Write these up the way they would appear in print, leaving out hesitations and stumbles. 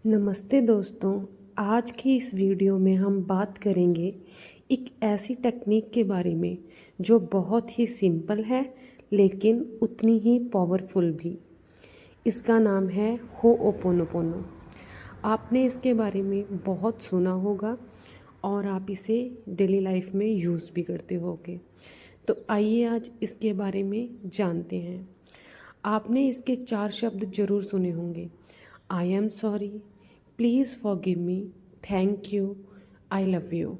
नमस्ते दोस्तों। आज की इस वीडियो में हम बात करेंगे एक ऐसी टेक्निक के बारे में जो बहुत ही सिंपल है लेकिन उतनी ही पावरफुल भी। इसका नाम है होओपोनोपोनो। आपने इसके बारे में बहुत सुना होगा और आप इसे डेली लाइफ में यूज़ भी करते होगे। तो आइए आज इसके बारे में जानते हैं। आपने इसके 4 शब्द ज़रूर सुने होंगे। आई am sorry, please forgive me, thank you, I love you.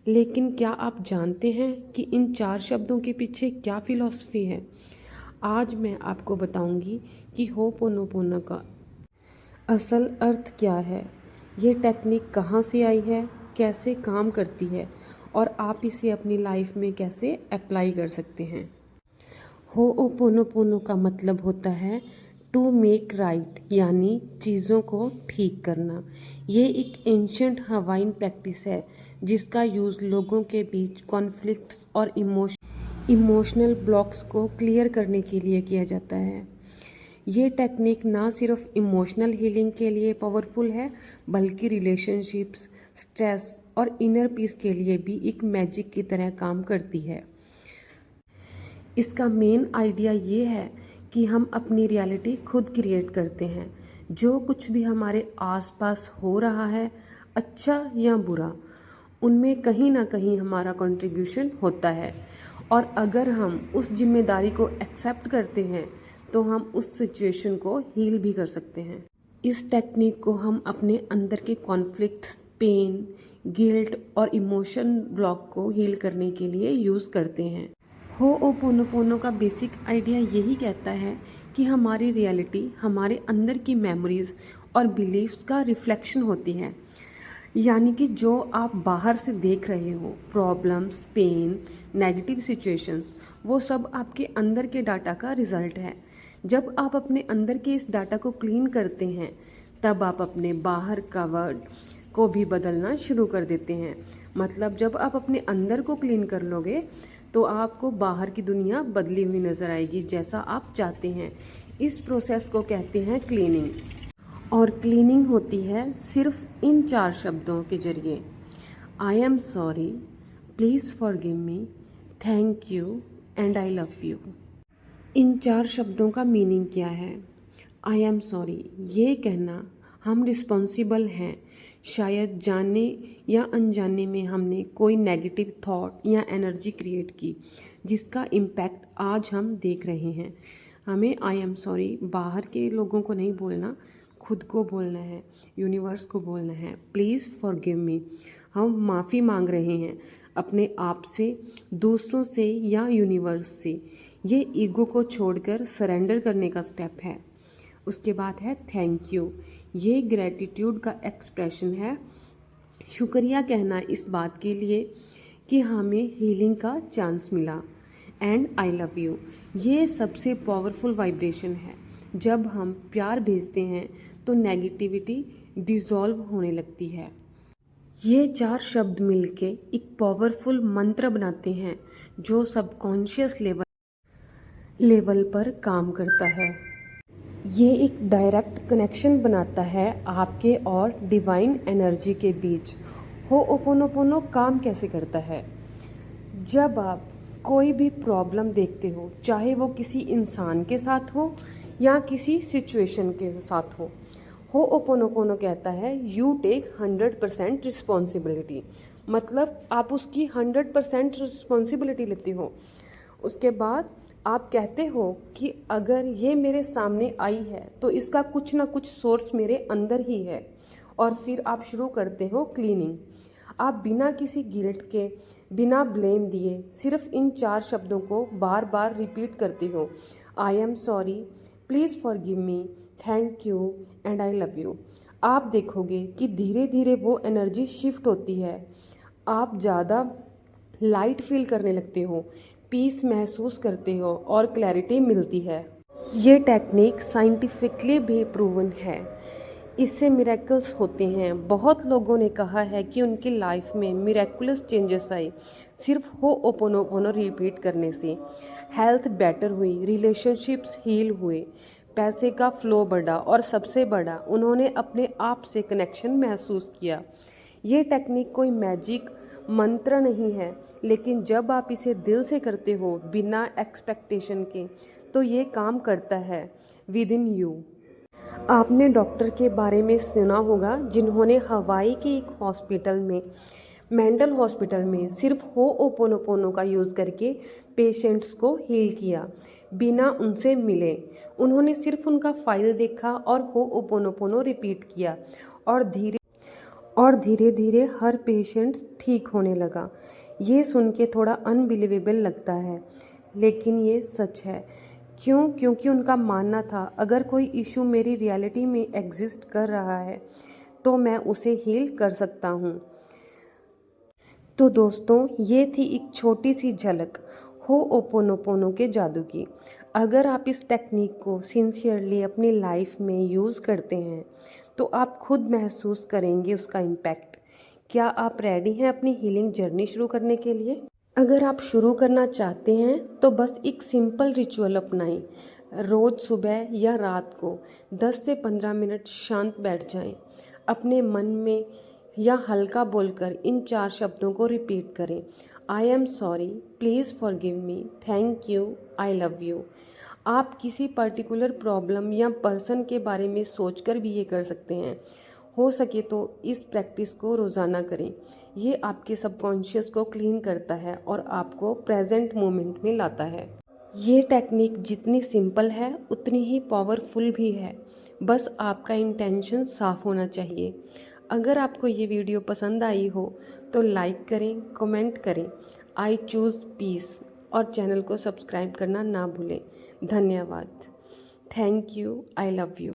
लेकिन क्या आप जानते हैं कि इन 4 शब्दों के पीछे क्या फ़िलॉसफी है? आज मैं आपको बताऊंगी कि होपोनोपोनो का असल अर्थ क्या है, ये टेक्निक कहाँ से आई है, कैसे काम करती है और आप इसे अपनी लाइफ में कैसे अप्लाई कर सकते हैं। होओपोनोपोनो का मतलब होता है टू मेक राइट, यानी चीज़ों को ठीक करना। ये एक एंशंट हवाइन प्रैक्टिस है जिसका यूज़ लोगों के बीच कॉन्फ्लिक्ट्स और इमोशनल ब्लॉक्स को क्लियर करने के लिए किया जाता है। ये टेक्निक ना सिर्फ इमोशनल हीलिंग के लिए पावरफुल है बल्कि रिलेशनशिप्स, स्ट्रेस और इनर पीस के लिए भी एक मैजिक की तरह काम करती है। इसका मेन आइडिया ये है कि हम अपनी रियलिटी खुद क्रिएट करते हैं। जो कुछ भी हमारे आसपास हो रहा है, अच्छा या बुरा, उनमें कहीं ना कहीं हमारा कंट्रीब्यूशन होता है और अगर हम उस जिम्मेदारी को एक्सेप्ट करते हैं तो हम उस सिचुएशन को हील भी कर सकते हैं। इस टेक्निक को हम अपने अंदर के कॉन्फ्लिक्ट्स, पेन, गिल्ट और इमोशन ब्लॉक को हील करने के लिए यूज़ करते हैं। होओपोनोपोनो का बेसिक आइडिया यही कहता है कि हमारी रियलिटी हमारे अंदर की मेमोरीज और बिलीव्स का रिफ्लेक्शन होती है। यानी कि जो आप बाहर से देख रहे हो, प्रॉब्लम्स, पेन, नेगेटिव सिचुएशंस, वो सब आपके अंदर के डाटा का रिजल्ट है। जब आप अपने अंदर के इस डाटा को क्लीन करते हैं तब आप अपने बाहर का वर्ल्ड को भी बदलना शुरू कर देते हैं। मतलब जब आप अपने अंदर को क्लीन कर लोगे तो आपको बाहर की दुनिया बदली हुई नज़र आएगी जैसा आप चाहते हैं। इस प्रोसेस को कहते हैं क्लीनिंग, और क्लीनिंग होती है सिर्फ इन 4 शब्दों के जरिए। I am sorry, please forgive me, thank you and I love you. इन 4 शब्दों का मीनिंग क्या है? आई एम सॉरी, ये कहना हम रिस्पॉन्सिबल हैं, शायद जाने या अनजाने में हमने कोई नेगेटिव थॉट या एनर्जी क्रिएट की जिसका इम्पैक्ट आज हम देख रहे हैं। हमें आई एम सॉरी बाहर के लोगों को नहीं बोलना, खुद को बोलना है, यूनिवर्स को बोलना है। प्लीज़ फॉरगिव मी, हम माफ़ी मांग रहे हैं अपने आप से, दूसरों से या यूनिवर्स से। ये ईगो को छोड़कर सरेंडर करने का स्टेप है। उसके बाद है थैंक यू। ये ग्रेटिट्यूड का एक्सप्रेशन है, शुक्रिया कहना इस बात के लिए कि हमें हीलिंग का चांस मिला। एंड आई लव यू, ये सबसे पावरफुल वाइब्रेशन है। जब हम प्यार भेजते हैं तो नेगेटिविटी डिसॉल्व होने लगती है। ये 4 शब्द मिलके एक पावरफुल मंत्र बनाते हैं जो सबकॉन्शियस लेवल पर काम करता है। ये एक डायरेक्ट कनेक्शन बनाता है आपके और डिवाइन एनर्जी के बीच। होओपोनोपोनो काम कैसे करता है? जब आप कोई भी प्रॉब्लम देखते हो, चाहे वो किसी इंसान के साथ हो या किसी सिचुएशन के साथ हो, होओपोनोपोनो कहता है यू टेक 100% रिस्पॉन्सिबिलिटी। मतलब आप उसकी 100% रिस्पॉन्सिबिलिटी लेते हो। उसके बाद आप कहते हो कि अगर ये मेरे सामने आई है तो इसका कुछ ना कुछ सोर्स मेरे अंदर ही है। और फिर आप शुरू करते हो क्लीनिंग। आप बिना किसी गिल्ट के, बिना ब्लेम दिए, सिर्फ इन 4 शब्दों को बार बार रिपीट करते हो। आई am sorry, please forgive me, thank you and I love you. आप देखोगे कि धीरे धीरे वो एनर्जी शिफ्ट होती है। आप ज़्यादा लाइट फील करने लगते हो, पीस महसूस करते हो और क्लैरिटी मिलती है। ये टेक्निक साइंटिफिकली भी प्रूवन है। इससे मिरेकल्स होते हैं। बहुत लोगों ने कहा है कि उनकी लाइफ में मिरेकुलस चेंजेस आए सिर्फ होओपोनोपोनो रिपीट करने से। हेल्थ बेटर हुई, रिलेशनशिप्स हील हुए, पैसे का फ्लो बढ़ा और सबसे बड़ा उन्होंने अपने आप से कनेक्शन महसूस किया। ये टेक्निक कोई मैजिक मंत्र नहीं है, लेकिन जब आप इसे दिल से करते हो बिना एक्सपेक्टेशन के तो ये काम करता है विद इन यू। आपने डॉक्टर के बारे में सुना होगा जिन्होंने हवाई के एक हॉस्पिटल में, मेंटल हॉस्पिटल में, सिर्फ होओपोनोपोनो का यूज़ करके पेशेंट्स को हील किया बिना उनसे मिले। उन्होंने सिर्फ उनका फाइल देखा और होओपोनोपोनो रिपीट किया और धीरे धीरे हर पेशेंट ठीक होने लगा। ये सुन के थोड़ा अनबिलीवेबल लगता है, लेकिन ये सच है। क्यों? क्योंकि उनका मानना था अगर कोई इशू मेरी रियलिटी में एग्जिस्ट कर रहा है तो मैं उसे हील कर सकता हूँ। तो दोस्तों, ये थी एक छोटी सी झलक होओपोनोपोनो के जादू की। अगर आप इस टेक्निक को सिंसियरली अपनी लाइफ में यूज़ करते हैं तो आप खुद महसूस करेंगे उसका इम्पैक्ट। क्या आप रेडी हैं अपनी हीलिंग जर्नी शुरू करने के लिए? अगर आप शुरू करना चाहते हैं तो बस एक सिंपल रिचुअल अपनाएं। रोज़ सुबह या रात को 10 से 15 मिनट शांत बैठ जाएं। अपने मन में या हल्का बोलकर इन 4 शब्दों को रिपीट करें। आई am sorry, please forgive me, thank you, I love you. आप किसी पर्टिकुलर प्रॉब्लम या पर्सन के बारे में सोचकर भी ये कर सकते हैं। हो सके तो इस प्रैक्टिस को रोज़ाना करें। ये आपके सबकॉन्शियस को क्लीन करता है और आपको प्रेजेंट मोमेंट में लाता है। ये टेक्निक जितनी सिंपल है उतनी ही पावरफुल भी है। बस आपका इंटेंशन साफ होना चाहिए। अगर आपको ये वीडियो पसंद आई हो तो लाइक करें, कमेंट करें। आई चूज़ पीस और चैनल को सब्सक्राइब करना ना भूलें। धन्यवाद। Thank you. I love you.